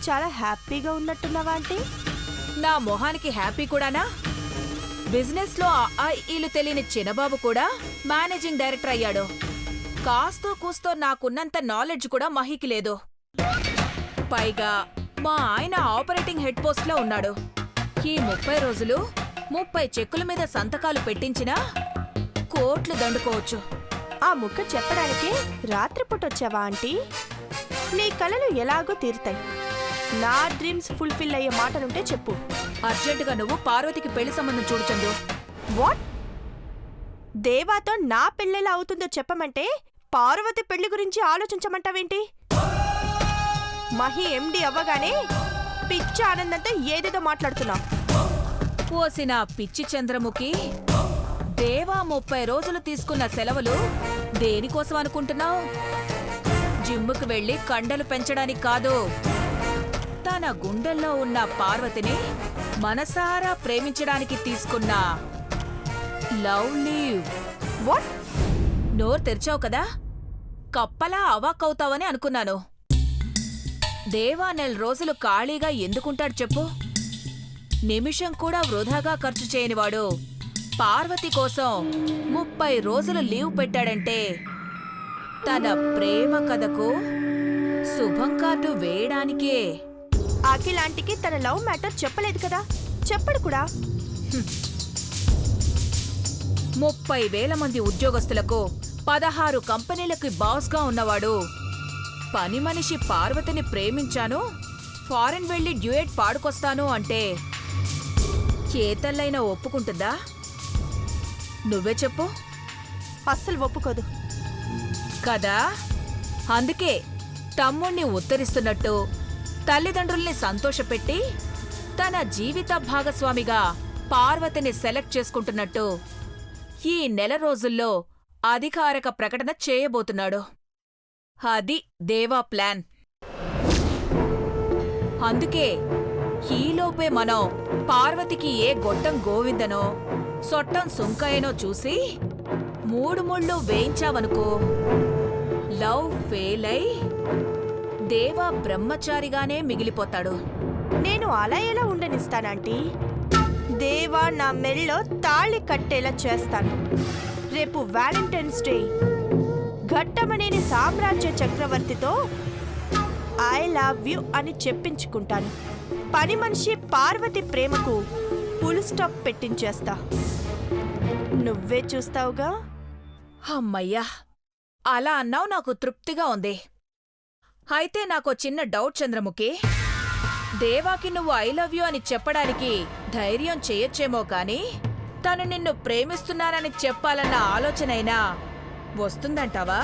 చాలా హ్యాపీగా ఉన్నట్టున్నావా ఆంటీ? నా మొహానికి హ్యాపీ కూడానా? బిజినెస్ లో ఈలు తెలియని చిన్నబాబు కూడా మేనేజింగ్ డైరెక్టర్ అయ్యాడు. కాస్తో కూస్తో నాకున్నంత నాలెడ్జ్ కూడా మహికి లేదు. పైగా మా ఆయన ఆపరేటింగ్ హెడ్ పోస్ట్ లో ఉన్నాడు. ఈ 30 రోజులు 30 చెక్కుల మీద సంతకాలు పెట్టించినా కోట్లు దండుకోవచ్చు. ఆ ముక్క చెప్పడానికే రాత్రిపూట వచ్చావా ఆంటీ? నీ కలలు ఎలాగో తీరుతాయి. నా డ్రీమ్స్ ఫుల్ఫిల్ అయ్యే మాటలుంటే చెప్పు. అర్జెంటుగా నువ్వు పార్వతికి పెళ్లి సంబంధం చూడు చందు. వాట్? దేవాతో నా పెళ్ళెలా అవుతుందో చెప్పమంటే పార్వతి పెళ్లి గురించి ఆలోచించమంటావేంటి? మహి ఎండి అవ్వగానే పిచ్చి ఆనందంతో ఏదేదో మాట్లాడుతున్నావు. పోసిన పిచ్చి చంద్రముఖి, దేవా 30 రోజులు తీసుకున్న సెలవులు దేనికోసం అనుకుంటున్నావు? జిమ్ముకు వెళ్లి కండలు పెంచడానికి కాదు, తన గుండెల్లో ఉన్న పార్వతిని మనసారా ప్రేమించడానికి తీసుకున్న లవ్ లీవ్. వాట్? నోరు తెరిచావు కదా, కప్పలా అవాక్కవుతావని అనుకున్నాను. దేవా 4 రోజులు ఖాళీగా ఎందుకుంటాడు చెప్పు? నిమిషం కూడా వృధాగా ఖర్చు చేయనివాడు పార్వతి కోసం 30 రోజులు లీవ్ పెట్టాడంటే తన ప్రేమ కథకు శుభం కార్డు వేయడానికే. అఖిలాంటికి తన లవ్ మ్యాటర్ చెప్పలేదు కదా, చెప్పడు కూడా. 30,000 మంది ఉద్యోగస్తులకు 16 కంపెనీలకి బాస్గా ఉన్నవాడు పని మనిషి పార్వతిని ప్రేమించాను, ఫారెన్ వెళ్లి డ్యూయెట్ పాడుకొస్తాను అంటే ఏ తల్లైనా ఒప్పుకుంటుందా? నువ్వే చెప్పు. అస్సలు ఒప్పుకోదు కదా. అందుకే తమ్ముణ్ణి ఉత్తరిస్తున్నట్టు, తల్లిదండ్రుల్ని సంతోషపెట్టి తన జీవిత భాగస్వామిగా పార్వతిని సెలెక్ట్ చేసుకుంటున్నట్టు ఈ నెల రోజుల్లో అధికారిక ప్రకటన చేయబోతున్నాడు. అది దేవా ప్లాన్. అందుకే ఈలోపే మనం పార్వతికి ఏ గొట్టం గోవిందనో సొట్టం సుంకయ్యనో చూసి 3 ముళ్ళు వేయించావనుకో, లవ్ ఫెయిల్ అయి దేవా బ్రహ్మచారిగానే మిగిలిపోతాడు. నేను అలా ఎలా ఉండనిస్తానంటీ? దేవా నా మెల్లో తాళి కట్టేలా చేస్తాను. రేపు వ్యాలంటైన్స్ డే ఘట్టమనేని సామ్రాజ్య చక్రవర్తితో ఐ లవ్ యు అని చెప్పించుకుంటాను. పని మనిషి పార్వతి ప్రేమకు ఫుల్ స్టాప్ పెట్టించేస్తా. నువ్వే చూస్తావుగా. అమ్మయ్యా, అలా అన్నావు, నాకు తృప్తిగా ఉంది. అయితే నాకో చిన్న డౌట్ చంద్రముఖి. దేవాకి నువ్వు ఐ లవ్ యూ అని చెప్పడానికి ధైర్యం చేయొచ్చేమో కాని తను నిన్ను ప్రేమిస్తున్నానని చెప్పాలన్న ఆలోచనైనా వస్తుందంటావా?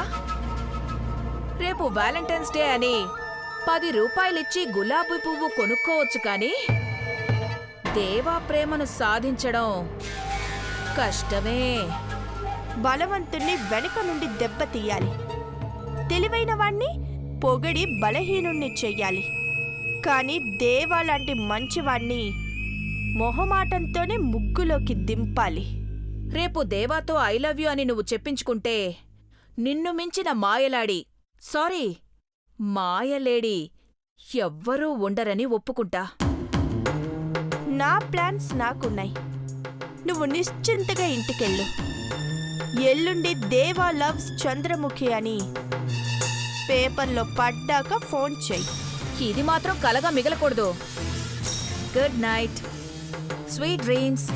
రేపు వ్యాలంటైన్స్ డే అని 10 రూపాయలిచ్చి గులాబీ పువ్వు కొనుక్కోవచ్చు కాని దేవా ప్రేమను సాధించడం కష్టమే. బలవంతుణ్ణి వెనుక నుండి దెబ్బతీయాలి, తెలివైన వాణ్ణి పొగడి బలహీనుణ్ణి చెయ్యాలి. కానీ దేవా లాంటి మంచివాణ్ణి మొహమాటంతోనే ముగ్గులోకి దింపాలి. రేపు దేవాతో ఐ లవ్ యూ అని నువ్వు చెప్పించుకుంటే నిన్ను మించిన మాయలేడి ఎవ్వరూ ఉండరని ఒప్పుకుంటా. నా ప్లాన్స్ నాకున్నాయి. నువ్వు నిశ్చింతగా ఇంటికెళ్ళు. ఎల్లుండి దేవా లవ్స్ చంద్రముఖి అని పేపర్లో పడ్డాక ఫోన్ చెయ్యి. ఇది మాత్రం కలగా మిగలకూడదు. Good night, sweet dreams.